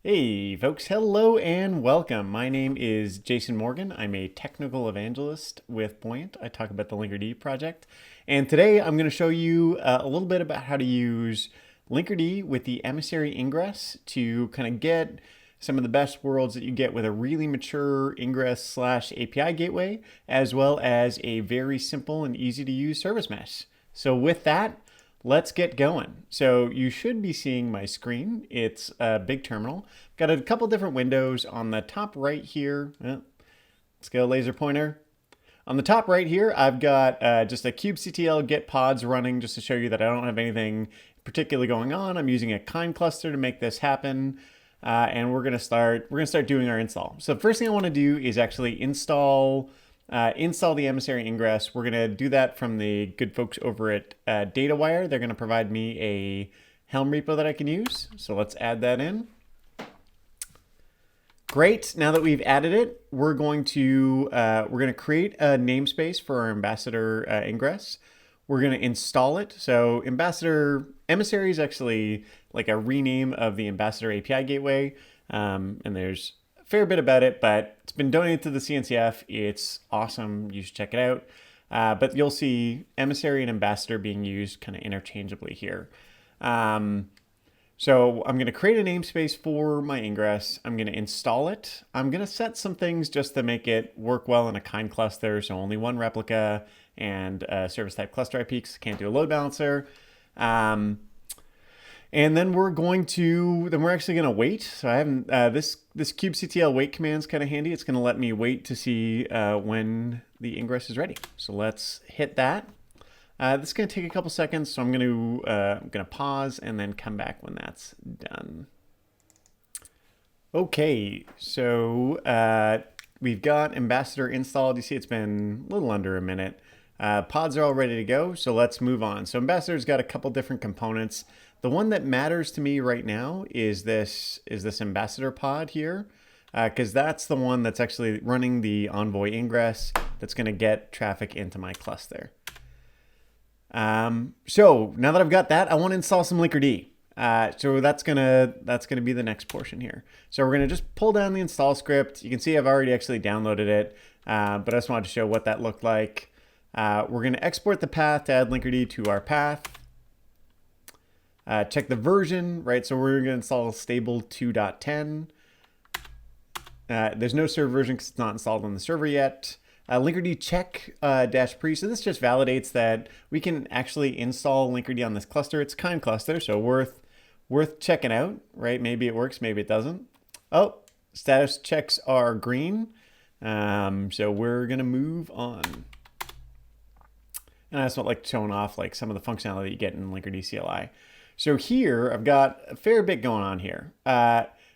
Hey folks, hello and welcome. My name is Jason Morgan. I'm a technical evangelist with Buoyant. I talk about the Linkerd project. And today I'm going to show you a little bit about how to use Linkerd with the Emissary Ingress to kind of get some of the best worlds that you get with a really mature Ingress / API gateway, as well as a very simple and easy to use service mesh. So with that, let's get going. So you should be seeing my screen. It's a big terminal. Got a couple different windows on the top right here. Let's get a laser pointer. On the top right here, I've got just a kubectl get pods running just to show you that I don't have anything particularly going on. I'm using a kind cluster to make this happen. And we're gonna start doing our install. So the first thing I want to do is actually install the Emissary Ingress. We're gonna do that from the good folks over at DataWire. They're gonna provide me a Helm repo that I can use. So let's add that in. Great. Now that we've added it, we're going to create a namespace for our Ambassador Ingress. We're going to install it. So Emissary is actually like a rename of the Ambassador API gateway. And there's a fair bit about it, but it's been donated to the CNCF. It's awesome. You should check it out. But you'll see Emissary and Ambassador being used kind of interchangeably here. So I'm going to create a namespace for my Ingress. I'm going to install it. I'm going to set some things just to make it work well in a kind cluster. So only one replica and service type cluster IP because I can't do a load balancer. And then we're actually going to wait. So I haven't, this kubectl wait command is kind of handy. It's going to let me wait to see when the Ingress is ready. So let's hit that. This is going to take a couple seconds, so I'm going to pause and then come back when that's done. Okay, so we've got Ambassador installed. You see it's been a little under a minute. Pods are all ready to go, so let's move on. So Ambassador's got a couple different components. The one that matters to me right now is this Ambassador pod here, because that's the one that's actually running the Envoy Ingress that's going to get traffic into my cluster. So now that I've got that, I want to install some Linkerd. So that's gonna be the next portion here. So we're gonna just pull down the install script. You can see I've already actually downloaded it, but I just wanted to show what that looked like. We're gonna export the path to add Linkerd to our path. Check the version, right? So we're gonna install stable 2.10. There's no server version because it's not installed on the server yet. Linkerd check -pre. So this just validates that we can actually install Linkerd on this cluster. It's a kind cluster, so worth checking out, right? Maybe it works, maybe it doesn't. Oh, status checks are green. So we're gonna move on. And I just like showing off like some of the functionality you get in Linkerd CLI. So here I've got a fair bit going on here.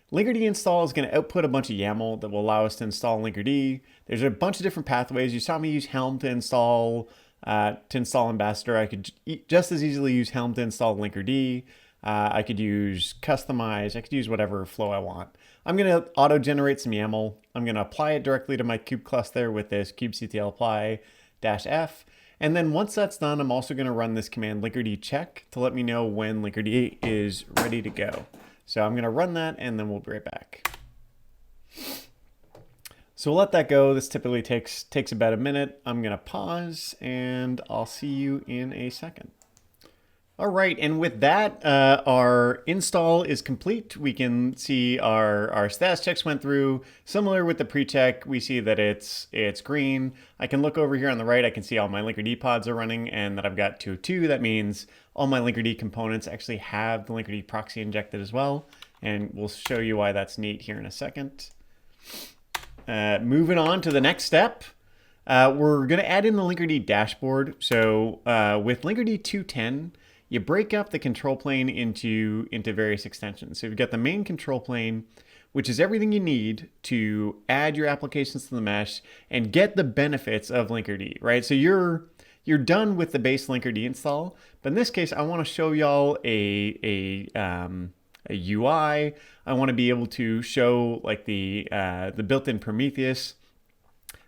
Linkerd install is going to output a bunch of YAML that will allow us to install Linkerd. There's a bunch of different pathways. You saw me use Helm to install Ambassador. I could just as easily use Helm to install Linkerd. I could use Customize. I could use whatever flow I want. I'm going to auto-generate some YAML. I'm going to apply it directly to my kube cluster with this kubectl apply -f. And then once that's done, I'm also going to run this command Linkerd check to let me know when Linkerd is ready to go. So I'm going to run that and then we'll be right back. So we'll let that go. This typically takes about a minute. I'm going to pause and I'll see you in a second. All right, and with that, our install is complete. We can see our status checks went through. Similar with the pre-check, we see that it's green. I can look over here on the right. I can see all my Linkerd pods are running and that I've got 202. That means all my Linkerd components actually have the Linkerd proxy injected as well. And we'll show you why that's neat here in a second. Moving on to the next step. We're going to add in the Linkerd dashboard. So with Linkerd 2.10, you break up the control plane into various extensions. So you've got the main control plane, which is everything you need to add your applications to the mesh and get the benefits of Linkerd, right? So you're done with the base Linkerd install, but in this case, I want to show y'all a UI. I want to be able to show like the built-in Prometheus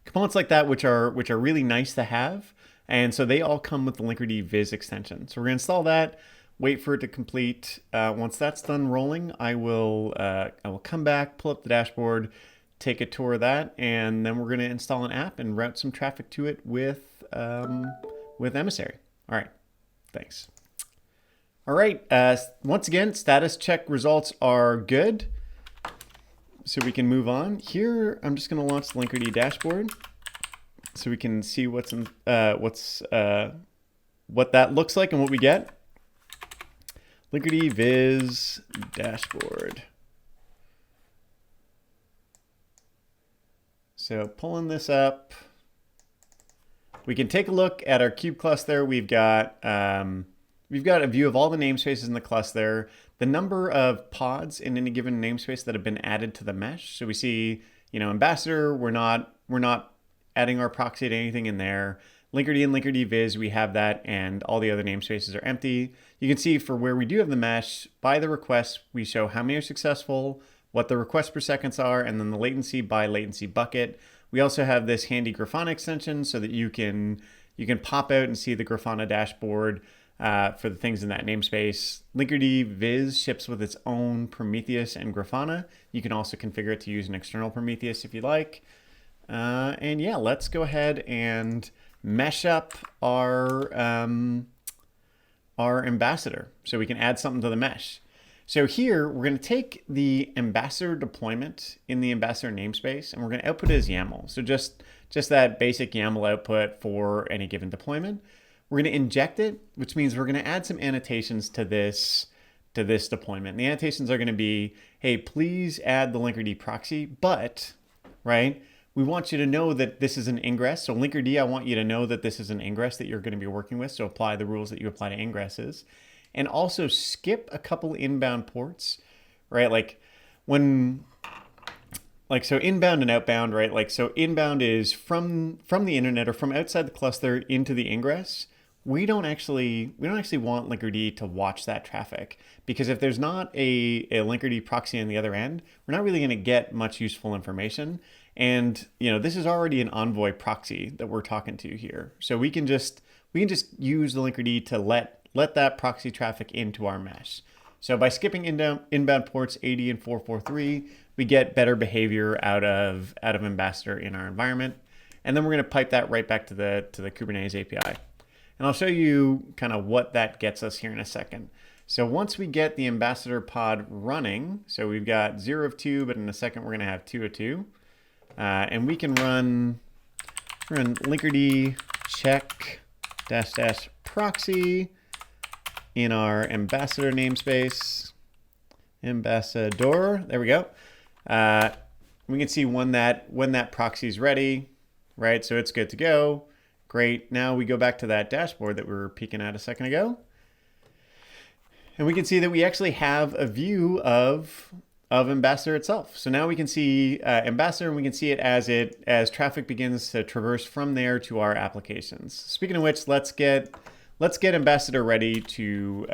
components like that, which are really nice to have. And so they all come with the Linkerd Viz extension. So we're going to install that. wait for it to complete. Once that's done rolling, I will come back, pull up the dashboard, take a tour of that, and then we're going to install an app and route some traffic to it with Emissary. All right, thanks. All right, once again, status check results are good, so we can move on. Here, I'm just going to launch the Linkerd dashboard so we can see what that looks like and what we get. Linkerd Viz dashboard. So pulling this up, we can take a look at our kube cluster. We've got a view of all the namespaces in the cluster, the number of pods in any given namespace that have been added to the mesh. So we see, Ambassador, we're not adding our proxy to anything in there. Linkerd and Linkerd Viz, we have that, and all the other namespaces are empty. You can see for where we do have the mesh, by the request, we show how many are successful, what the requests per seconds are, and then the latency by latency bucket. We also have this handy Grafana extension so that you can pop out and see the Grafana dashboard for the things in that namespace. Linkerd Viz ships with its own Prometheus and Grafana. You can also configure it to use an external Prometheus if you like. And yeah, let's go ahead and mesh up our ambassador so we can add something to the mesh. So here, we're going to take the ambassador deployment in the ambassador namespace, and we're going to output it as YAML. So just that basic YAML output for any given deployment. We're going to inject it, which means we're going to add some annotations to this deployment. And the annotations are going to be, hey, please add the Linkerd proxy, but, right, we want you to know that this is an ingress. So Linkerd, I want you to know that this is an ingress that you're going to be working with. So apply the rules that you apply to ingresses. And also skip a couple inbound ports, right? So inbound and outbound, right? So inbound is from the internet or from outside the cluster into the ingress. We don't actually want Linkerd to watch that traffic, because if there's not a Linkerd proxy on the other end, we're not really going to get much useful information. And this is already an Envoy proxy that we're talking to here, so we can just use the Linkerd to let that proxy traffic into our mesh. So by skipping inbound ports 80 and 443, we get better behavior out of Ambassador in our environment. And then we're going to pipe that right back to the Kubernetes API. And I'll show you kind of what that gets us here in a second. So once we get the Ambassador pod running, so we've got 0 of 2, but in a second we're going to have 2 of 2. And we can run Linkerd check -- proxy in our ambassador namespace. Ambassador, there we go. We can see when that proxy is ready, right? So it's good to go. Great. Now we go back to that dashboard that we were peeking at a second ago. And we can see that we actually have a view of Ambassador itself. So now we can see Ambassador, and we can see it as traffic begins to traverse from there to our applications. Speaking of which, let's get Ambassador ready to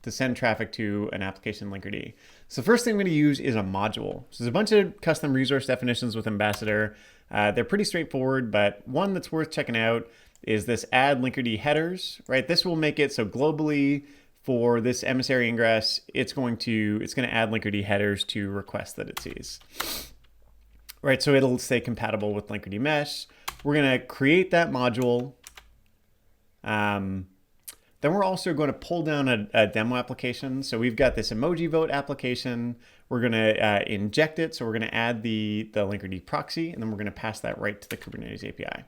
send traffic to an application Linkerd. So the first thing I'm going to use is a module. So there's a bunch of custom resource definitions with Ambassador. They're pretty straightforward, but one that's worth checking out is this add Linkerd headers, right? This will make it so globally for this Emissary Ingress, it's going to add Linkerd headers to requests that it sees. Right, so it'll stay compatible with Linkerd Mesh. We're going to create that module. Then we're also going to pull down a demo application. So we've got this emoji vote application. We're going to inject it. So we're going to add the Linkerd proxy, and then we're going to pass that right to the Kubernetes API.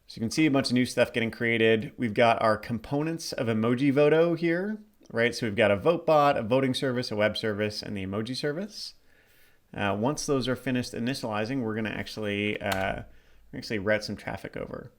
So you can see a bunch of new stuff getting created. We've got our components of emoji voto here, right? So we've got a vote bot, a voting service, a web service, and the emoji service. Once those are finished initializing, we're going to actually route some traffic over.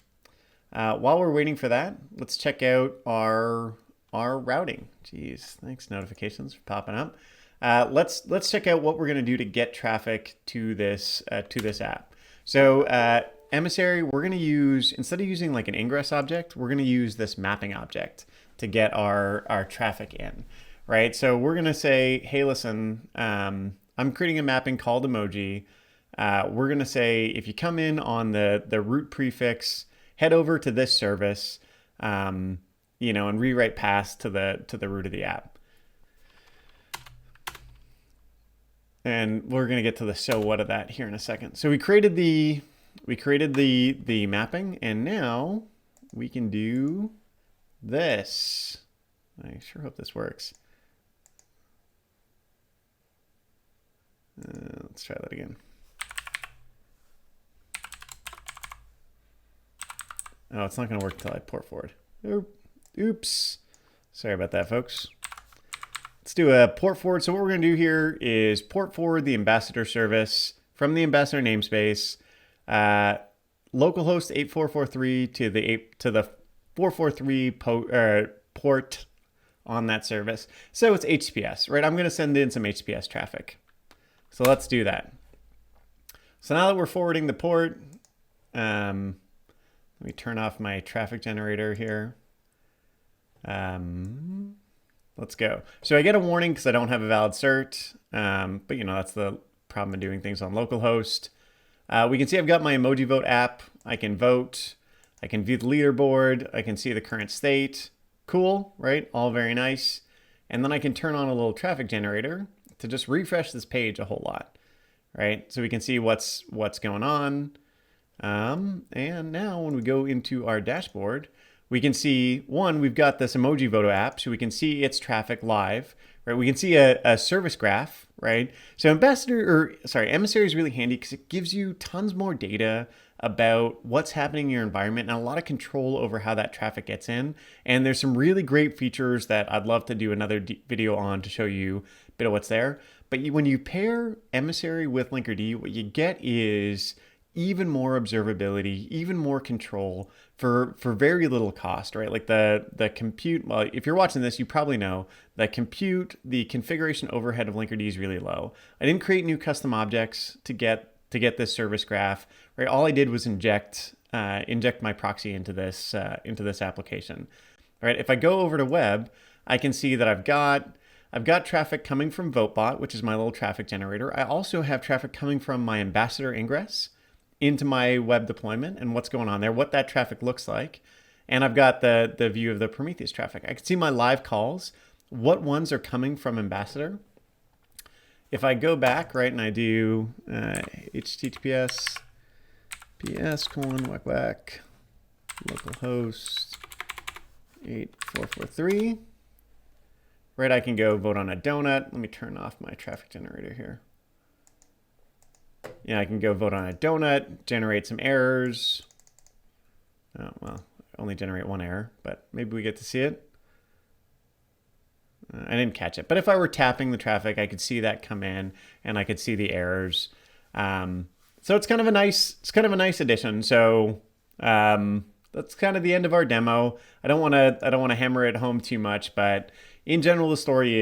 While we're waiting for that, let's check out our routing. Jeez, thanks notifications for popping up. Let's check out what we're going to do to get traffic to this app. So Emissary, we're going to use, instead of using like an ingress object, we're going to use this mapping object to get our traffic in, right? So we're going to say, hey, listen, I'm creating a mapping called emoji. We're going to say, if you come in on the root prefix, head over to this service, and rewrite paths to the root of the app. And we're going to get to the so what of that here in a second. So we created the mapping, and now we can do this. I sure hope this works. Let's try that again. Oh, it's not going to work until I port forward. Oops. Sorry about that, folks. Let's do a port forward. So what we're going to do here is port forward the ambassador service from the ambassador namespace, localhost 8443 to the 443 port on that service. So it's HTTPS, right? I'm going to send in some HTTPS traffic. So let's do that. So now that we're forwarding the port, let me turn off my traffic generator here. Let's go. So I get a warning because I don't have a valid cert, but that's the problem of doing things on localhost. We can see I've got my emoji vote app. I can vote. I can view the leaderboard. I can see the current state. Cool, right? All very nice. And then I can turn on a little traffic generator to just refresh this page a whole lot, right? So we can see what's going on. And now when we go into our dashboard, we can see, we've got this emoji voto app, so we can see its traffic live, right? We can see a service graph, right? So Emissary is really handy because it gives you tons more data about what's happening in your environment and a lot of control over how that traffic gets in. And there's some really great features that I'd love to do another video on to show you a bit of what's there. But when you pair Emissary with Linkerd, what you get is even more observability, even more control for very little cost, right? Like the compute, well, if you're watching this, you probably know the configuration overhead of Linkerd is really low. I didn't create new custom objects to get this service graph, right? All I did was inject my proxy into this application, right? If I go over to web, I can see that I've got traffic coming from VoteBot, which is my little traffic generator. I also have traffic coming from my ambassador ingress into my web deployment and what's going on there, what that traffic looks like. And I've got the view of the Prometheus traffic. I can see my live calls, what ones are coming from ambassador. If I go back, right, and I do HTTPS ps:// localhost 8443, right, I can go vote on a donut. Let me turn off my traffic generator here. I can go vote on a donut, generate some errors. Oh, well, only generate one error, but maybe we get to see it. I didn't catch it. But if I were tapping the traffic, I could see that come in and I could see the errors. So it's kind of a nice addition. So that's kind of the end of our demo. I don't want to hammer it home too much, but in general, the story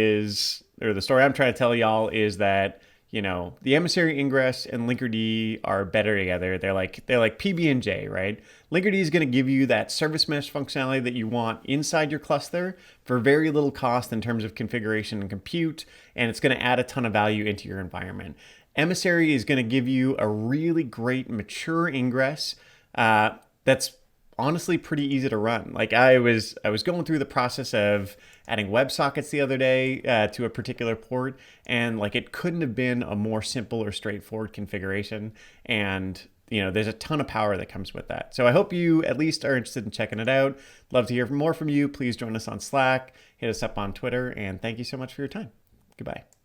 I'm trying to tell y'all is that the Emissary Ingress and Linkerd are better together. They're like PB and J, right? Linkerd is going to give you that service mesh functionality that you want inside your cluster for very little cost in terms of configuration and compute, and it's going to add a ton of value into your environment. Emissary is going to give you a really great mature ingress that's honestly pretty easy to run. Like I was going through the process of adding WebSockets the other day to a particular port, and like it couldn't have been a more simple or straightforward configuration. And there's a ton of power that comes with that. So I hope you at least are interested in checking it out. Love to hear more from you. Please join us on Slack, hit us up on Twitter, and thank you so much for your time. Goodbye.